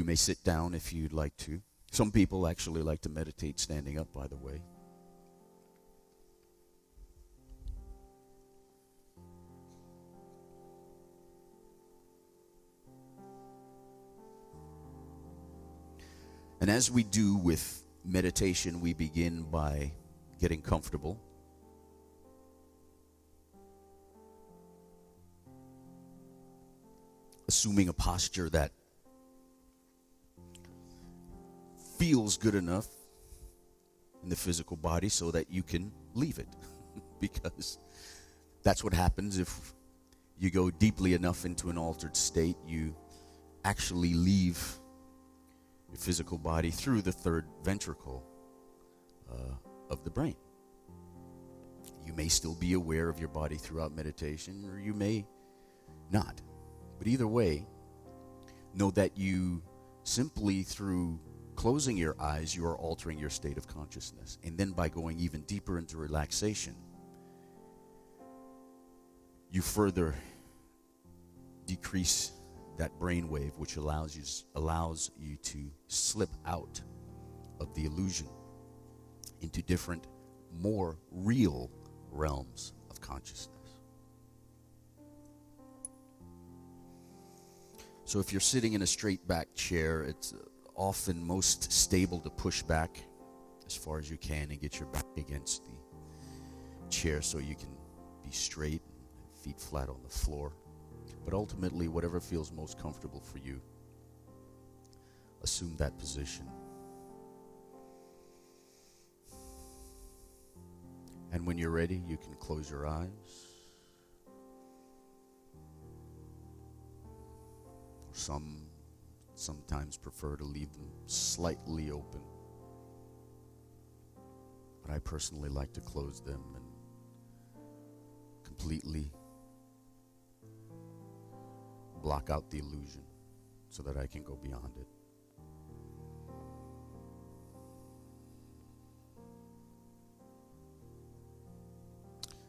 You may sit down if you'd like to. Some people actually like to meditate standing up, by the way. And as we do with meditation, we begin by getting comfortable. Assuming a posture that feels good enough in the physical body so that you can leave it. Because that's what happens if you go deeply enough into an altered state. You actually leave your physical body through the third ventricle of the brain. You may still be aware of your body throughout meditation, or you may not. But either way, know that you simply through closing your eyes, you are altering your state of consciousness. And then by going even deeper into relaxation, you further decrease that brain wave, which allows you to slip out of the illusion into different, more real realms of consciousness. So if you're sitting in a straight back chair, it's often most stable to push back as far as you can and get your back against the chair so you can be straight and feet flat on the floor. But ultimately, whatever feels most comfortable for you, assume that position. And when you're ready, you can close your eyes. Sometimes prefer to leave them slightly open. But I personally like to close them and completely block out the illusion so that I can go beyond it.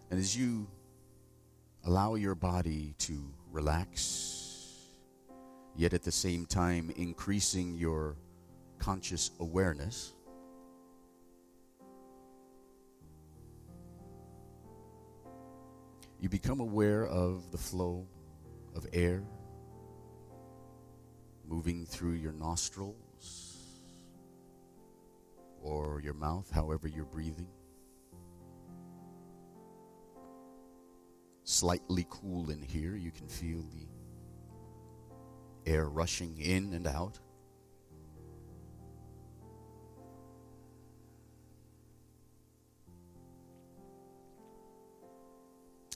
And as you allow your body to relax, yet at the same time increasing your conscious awareness, you become aware of the flow of air moving through your nostrils or your mouth, however you're breathing. Slightly cool in here, you can feel the air rushing in and out.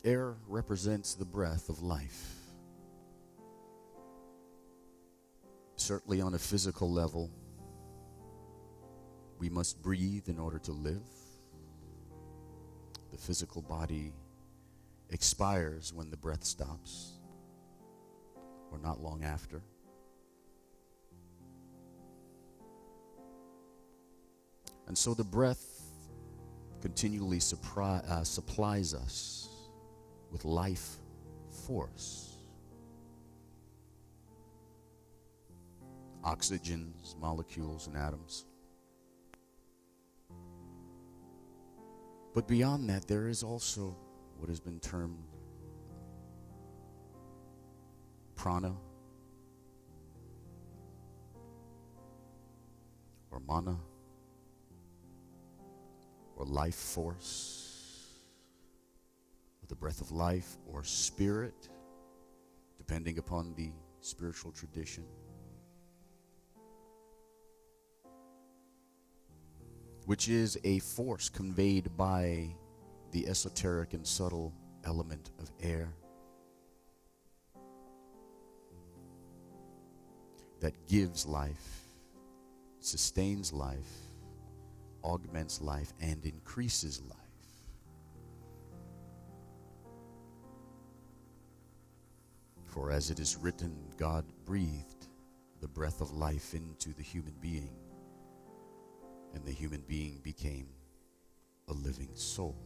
Air represents the breath of life. Certainly on a physical level, we must breathe in order to live. The physical body expires when the breath stops, or not long after. And so the breath continually supplies us with life force. Oxygens, molecules, and atoms. But beyond that, there is also what has been termed prana or mana or life force, or the breath of life, or spirit, depending upon the spiritual tradition, which is a force conveyed by the esoteric and subtle element of air that gives life, sustains life, augments life, and increases life. For as it is written, God breathed the breath of life into the human being, and the human being became a living soul.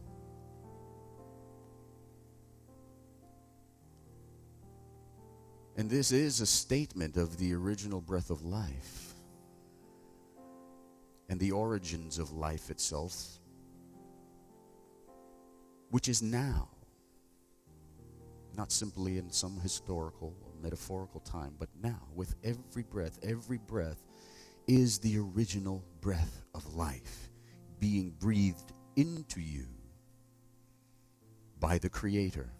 And this is a statement of the original breath of life and the origins of life itself, which is now, not simply in some historical or metaphorical time, but now, with every breath is the original breath of life being breathed into you by the Creator,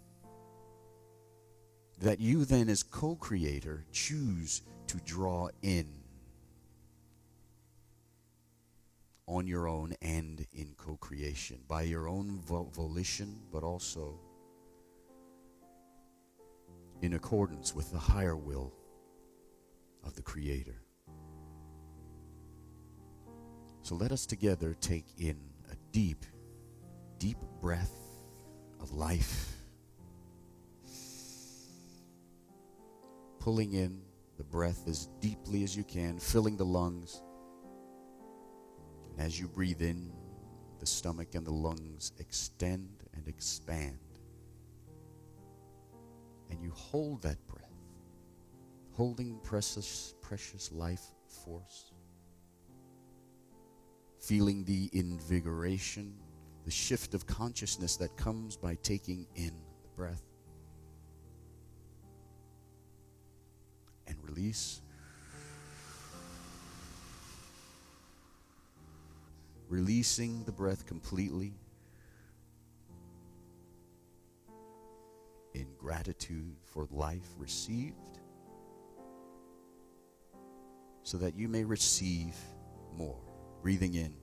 that you then as co-creator choose to draw in on your own and in co-creation, by your own volition, but also in accordance with the higher will of the Creator. So let us together take in a deep, deep breath of life, pulling in the breath as deeply as you can, filling the lungs. And as you breathe in, the stomach and the lungs extend and expand. And you hold that breath, holding precious, precious life force, feeling the invigoration, the shift of consciousness that comes by taking in the breath. And release. Releasing the breath completely in gratitude for life received, so that you may receive more. Breathing in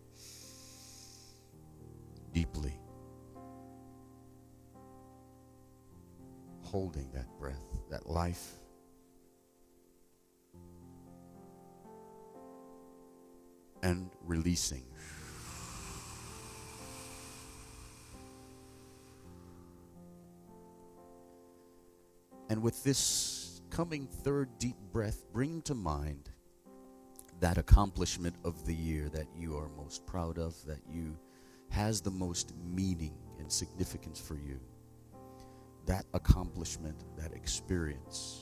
deeply, holding that breath, that life, and releasing. And with this coming third deep breath, bring to mind that accomplishment of the year that you are most proud of, that you has the most meaning and significance for you. That accomplishment, that experience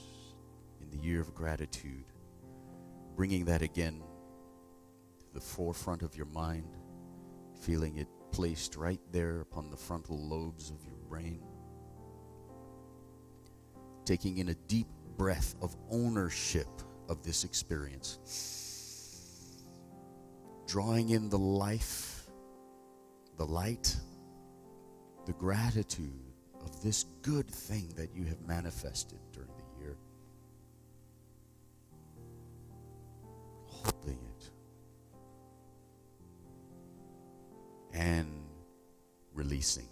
in the year of gratitude, bringing that again to the forefront of your mind, feeling it placed right there upon the frontal lobes of your brain. Taking in a deep breath of ownership of this experience. Drawing in the life, the light, the gratitude of this good thing that you have manifested during the year. Holding it. And releasing.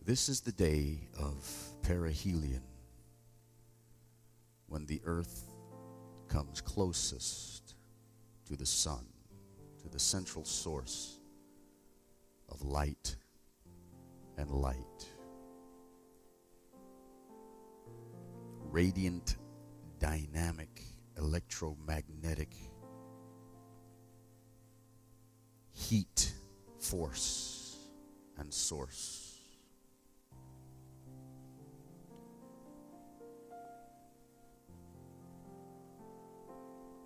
This is the day of perihelion, when the earth comes closest to the sun, to the central source of light and light. Radiant, dynamic, electromagnetic heat, force, and source.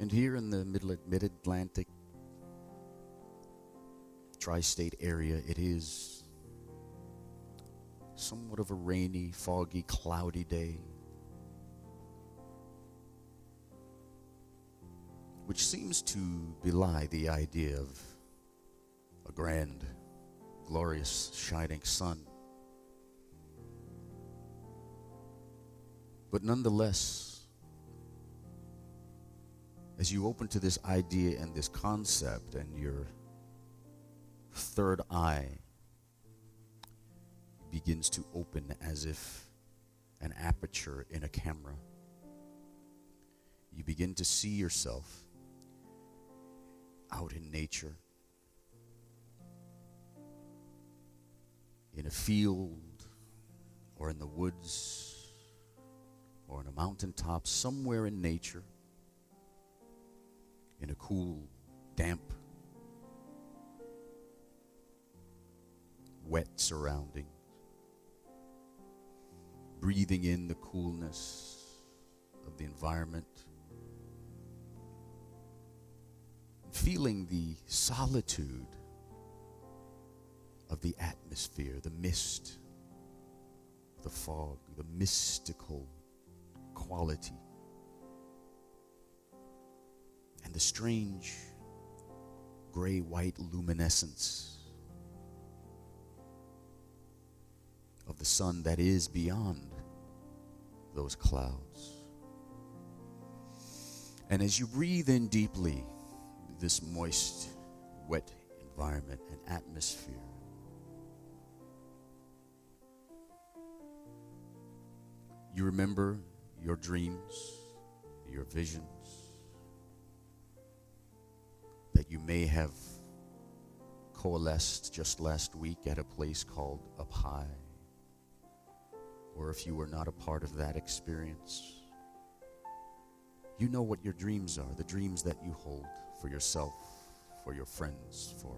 And here in the mid-Atlantic tri-state area, it is somewhat of a rainy, foggy, cloudy day, which seems to belie the idea of a grand, glorious, shining sun. But nonetheless, as you open to this idea and this concept, and your third eye begins to open as if an aperture in a camera, you begin to see yourself out in nature, in a field, or in the woods, or on a mountaintop, somewhere in nature, in a cool, damp, wet surrounding, breathing in the coolness of the environment, feeling the solitude of the atmosphere, the mist, the fog, the mystical quality, and the strange gray-white luminescence of the sun that is beyond those clouds. And as you breathe in deeply this moist, wet environment and atmosphere, you remember your dreams, your visions that you may have coalesced just last week at a place called Up High. Or if you were not a part of that experience, you know what your dreams are, the dreams that you hold for yourself, for your friends, for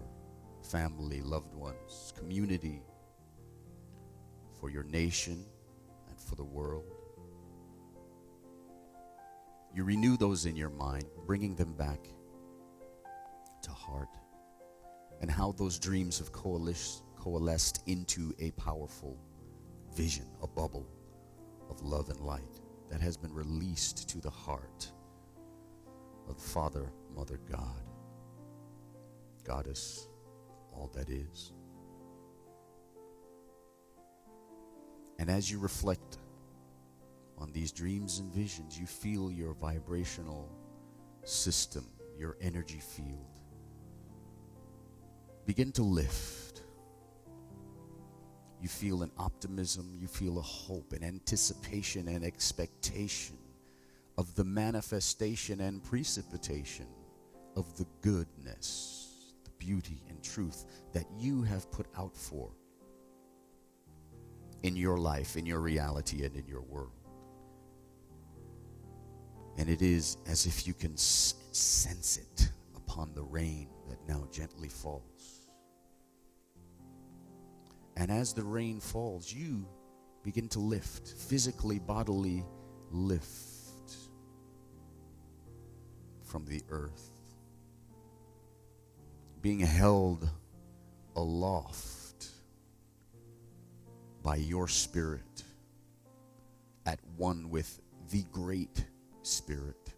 family, loved ones, community, for your nation, and for the world. You renew those in your mind, bringing them back to heart, and how those dreams have coalesced into a powerful vision, a bubble of love and light that has been released to the heart of Father, Mother, God, Goddess, all that is. And as you reflect on these dreams and visions, you feel your vibrational system, your energy field begin to lift. You feel an optimism, you feel a hope, an anticipation and expectation of the manifestation and precipitation of the goodness, the beauty and truth that you have put out for in your life, in your reality, and in your world. And it is as if you can sense it upon the rain that now gently falls. And as the rain falls, you begin to lift, physically, bodily lift from the earth, being held aloft by your spirit, at one with the Great Spirit.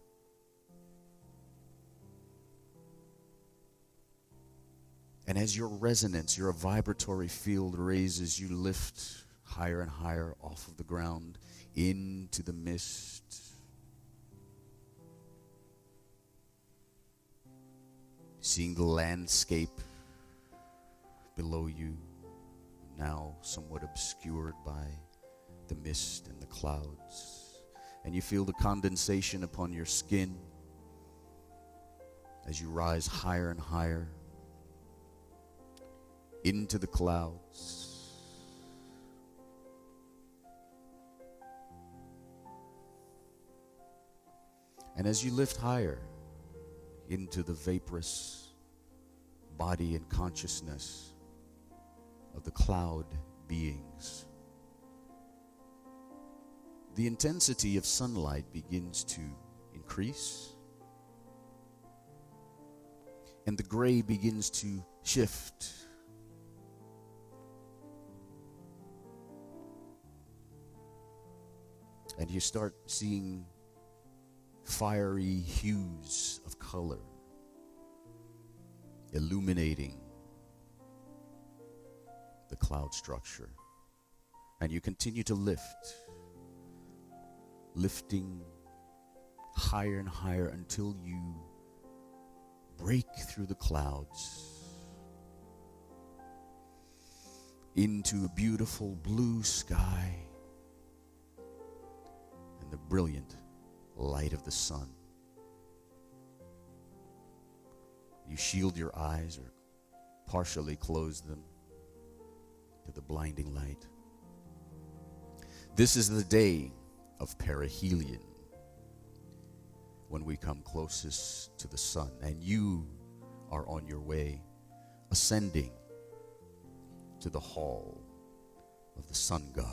And as your resonance, your vibratory field raises, you lift higher and higher off of the ground into the mist. Seeing the landscape below you, now somewhat obscured by the mist and the clouds. And you feel the condensation upon your skin as you rise higher and higher into the clouds. And as you lift higher into the vaporous body and consciousness of the cloud beings, the intensity of sunlight begins to increase, and the gray begins to shift. And you start seeing fiery hues of color illuminating the cloud structure. And you continue to lift, lifting higher and higher until you break through the clouds into a beautiful blue sky and the brilliant light of the sun. You shield your eyes or partially close them to the blinding light. This is the day of perihelion, when we come closest to the sun, and you are on your way ascending to the hall of the sun god.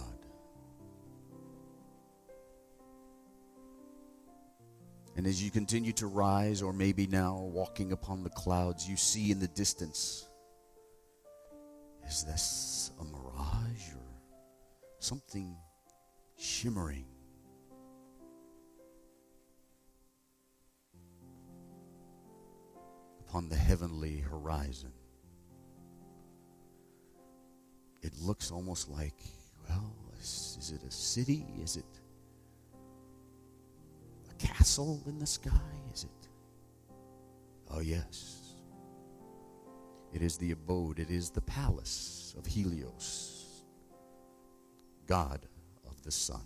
And as you continue to rise, or maybe now walking upon the clouds, you see in the distance, is this a mirage or something shimmering? Upon the heavenly horizon. It looks almost like, well, is it a city? Is it a castle in the sky? Is it? Oh, yes. It is the abode. It is the palace of Helios, god of the sun.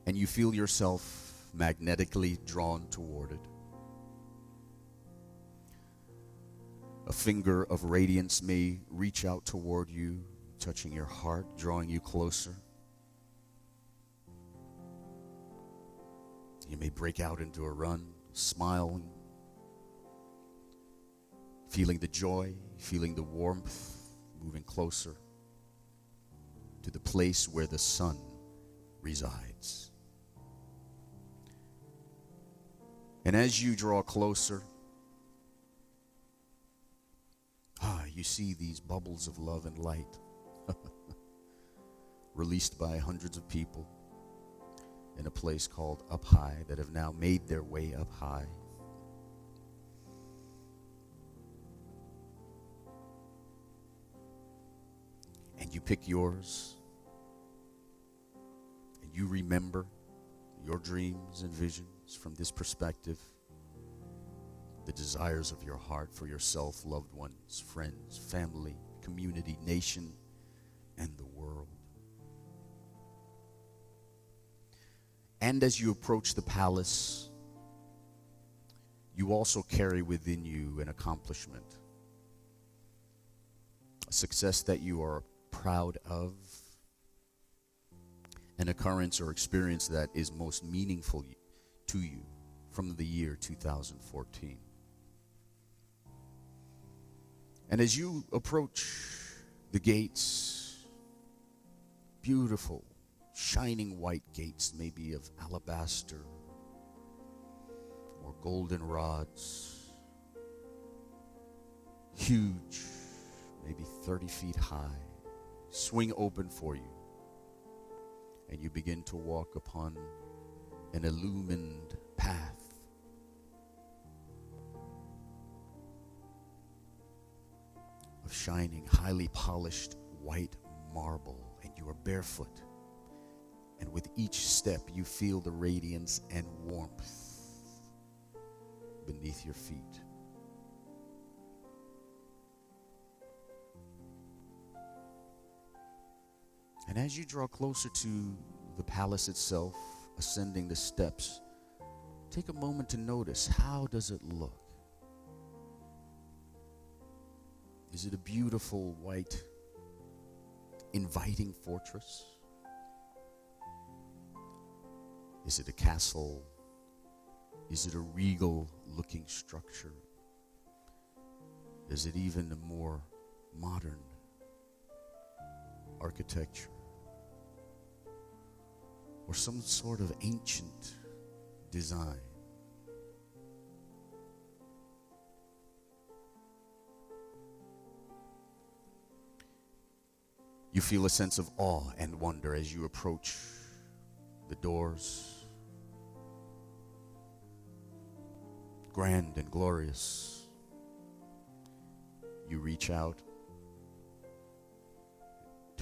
And you feel yourself magnetically drawn toward it. A finger of radiance may reach out toward you, touching your heart, drawing you closer. You may break out into a run, smiling, feeling the joy, feeling the warmth, moving closer to the place where the sun resides. And as you draw closer, you see these bubbles of love and light released by hundreds of people in a place called Up High that have now made their way up high. And you pick yours, and you remember your dreams and visions from this perspective. The desires of your heart for yourself, loved ones, friends, family, community, nation, and the world. And as you approach the palace, you also carry within you an accomplishment, a success that you are proud of, an occurrence or experience that is most meaningful to you from the year 2014. And as you approach the gates, beautiful, shining white gates, maybe of alabaster or golden rods, huge, maybe 30 feet high, swing open for you, and you begin to walk upon an illumined path. Of shining, highly polished white marble, and you are barefoot. And with each step, you feel the radiance and warmth beneath your feet. And as you draw closer to the palace itself, ascending the steps, take a moment to notice, how does it look? Is it a beautiful, white, inviting fortress? Is it a castle? Is it a regal-looking structure? Is it even a more modern architecture? Or some sort of ancient design? You feel a sense of awe and wonder as you approach the doors. Grand and glorious. You reach out,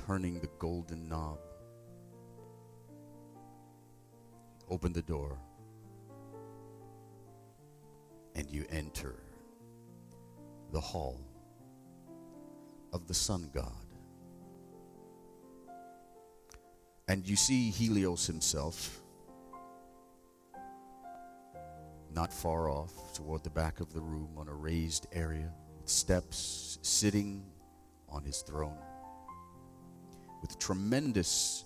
turning the golden knob. Open the door, and you enter the hall of the sun god. And you see Helios himself, not far off, toward the back of the room on a raised area, with steps, sitting on his throne, with tremendous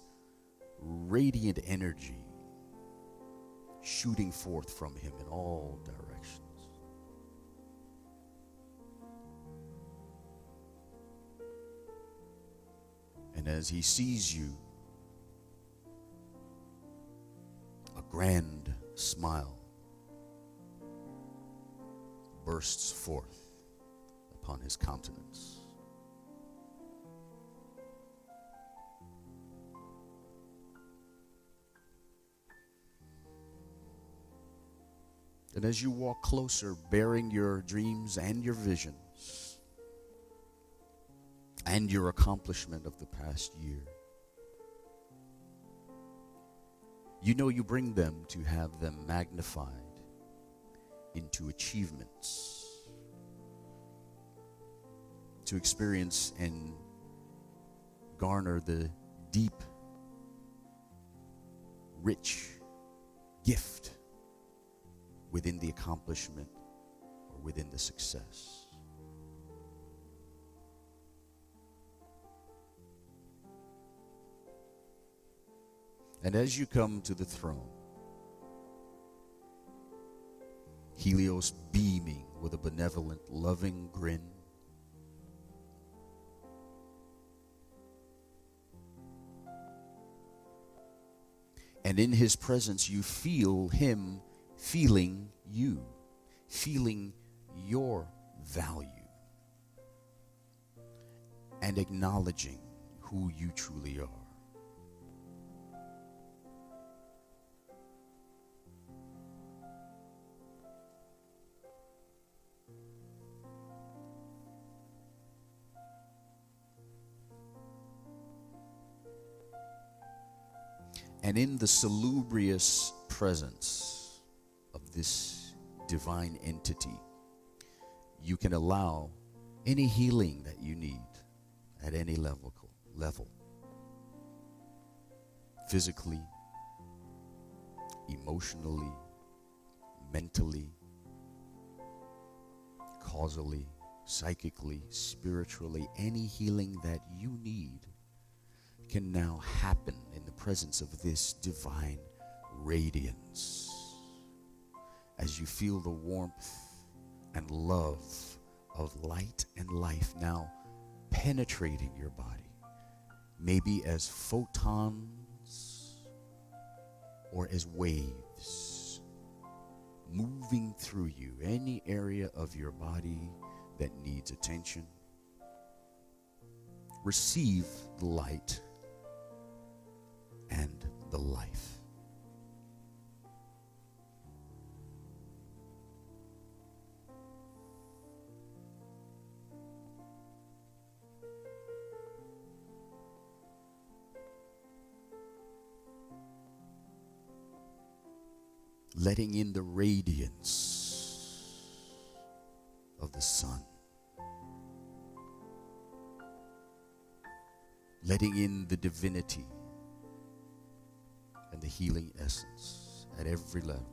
radiant energy shooting forth from him in all directions. And as he sees you, a grand smile bursts forth upon his countenance. And as you walk closer, bearing your dreams and your visions and your accomplishment of the past year, you know you bring them to have them magnified into achievements, to experience and garner the deep, rich gift within the accomplishment or within the success. And as you come to the throne, Helios beaming with a benevolent, loving grin, and in his presence you feel him feeling you, feeling your value, and acknowledging who you truly are. And in the salubrious presence of this divine entity, you can allow any healing that you need at any level, physically, emotionally, mentally, causally, psychically, spiritually, any healing that you need can now happen in the presence of this divine radiance. As you feel the warmth and love of light and life now penetrating your body, maybe as photons or as waves moving through you, any area of your body that needs attention. Receive the light and the life. Letting in the radiance of the sun. Letting in the divinity and the healing essence at every level.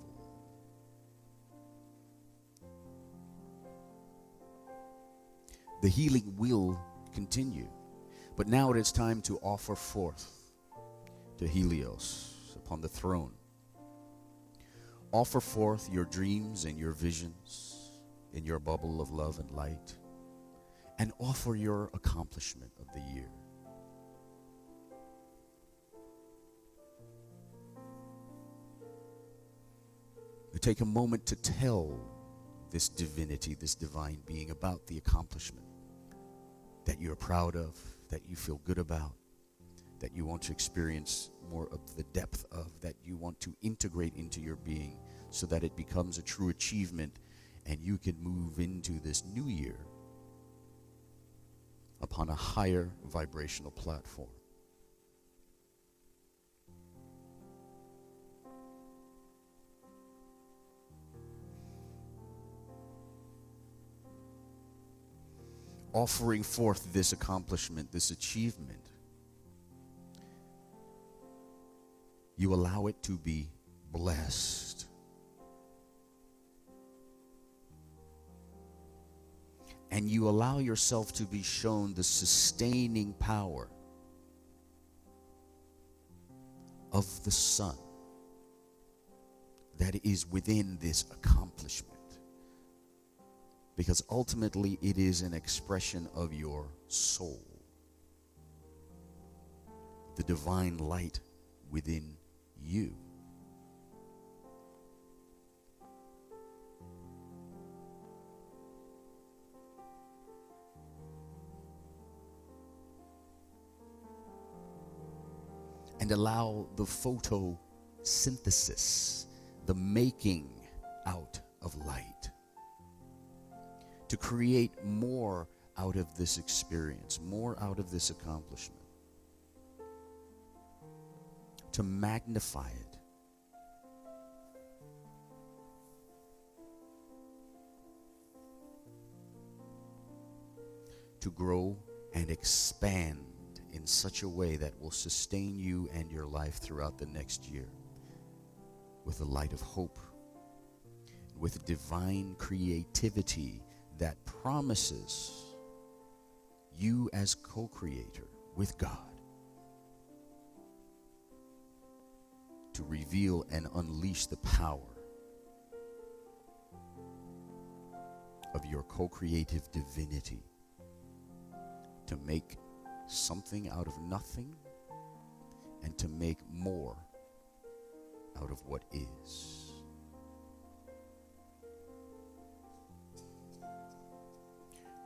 The healing will continue, but now it is time to offer forth to Helios upon the throne. Offer forth your dreams and your visions in your bubble of love and light, and offer your accomplishment of the year. Take a moment to tell this divinity, this divine being, about the accomplishment that you're proud of, that you feel good about, that you want to experience more of the depth of, that you want to integrate into your being so that it becomes a true achievement and you can move into this new year upon a higher vibrational platform. Offering forth this accomplishment, this achievement, you allow it to be blessed. And you allow yourself to be shown the sustaining power of the sun, that is within this accomplishment. Because ultimately it is an expression of your soul, the divine light within you. And allow the photosynthesis, the making out of light, to create more out of this experience, more out of this accomplishment, to magnify it, to grow and expand in such a way that will sustain you and your life throughout the next year with the light of hope, with divine creativity that promises you as co-creator with God to reveal and unleash the power of your co-creative divinity to make something out of nothing and to make more out of what is.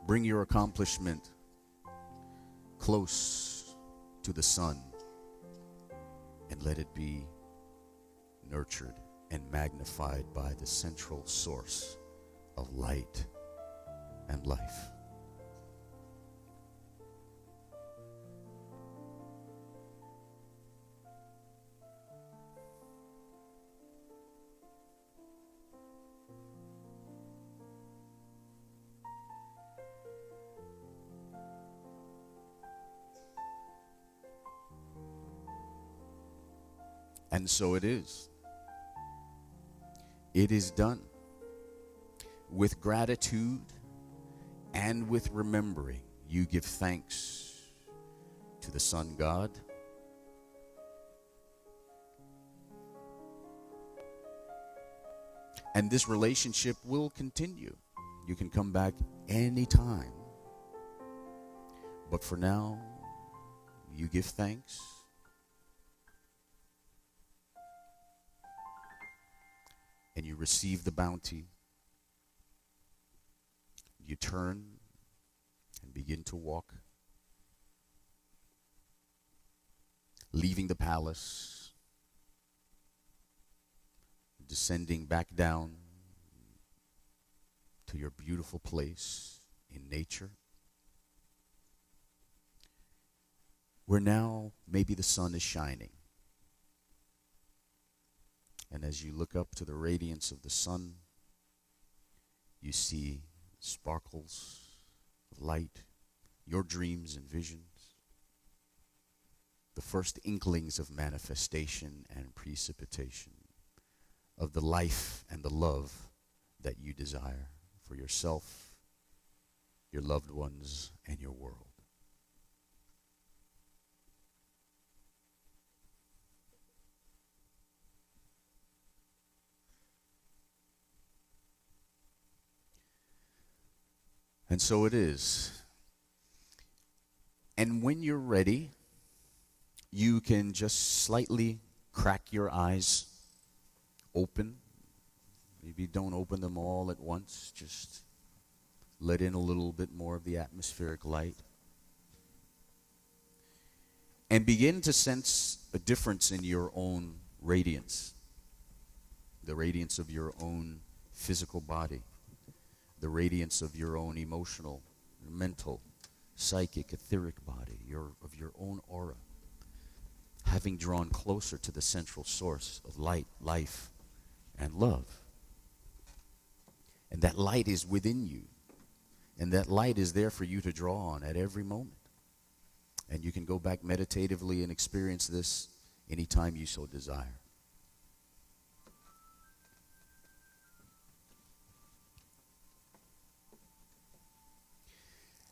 Bring your accomplishment close to the sun and let it be nurtured and magnified by the central source of light and life. And so it is. It is done. With gratitude and with remembering, you give thanks to the Sun God, and this relationship will continue. You can come back anytime. But for now, you give thanks. And you receive the bounty. You turn and begin to walk, leaving the palace, descending back down to your beautiful place in nature, where now maybe the sun is shining. And as you look up to the radiance of the sun, you see sparkles of light, your dreams and visions, the first inklings of manifestation and precipitation of the life and the love that you desire for yourself, your loved ones, and your world. And so it is. And when you're ready, you can just slightly crack your eyes open. Maybe don't open them all at once. Just let in a little bit more of the atmospheric light. And begin to sense a difference in your own radiance, the radiance of your own physical body, the radiance of your own emotional, mental, psychic, etheric body, of your own aura, having drawn closer to the central source of light, life, and love. And that light is within you. And that light is there for you to draw on at every moment. And you can go back meditatively and experience this anytime you so desire.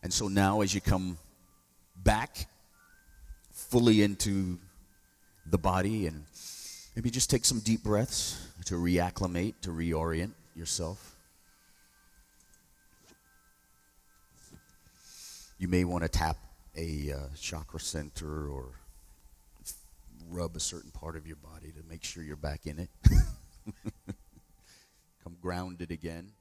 And so now as you come back fully into the body and Maybe just take some deep breaths to reacclimate, to reorient yourself. You may want to tap a chakra center or rub a certain part of your body to make sure you're back in it. Come grounded again.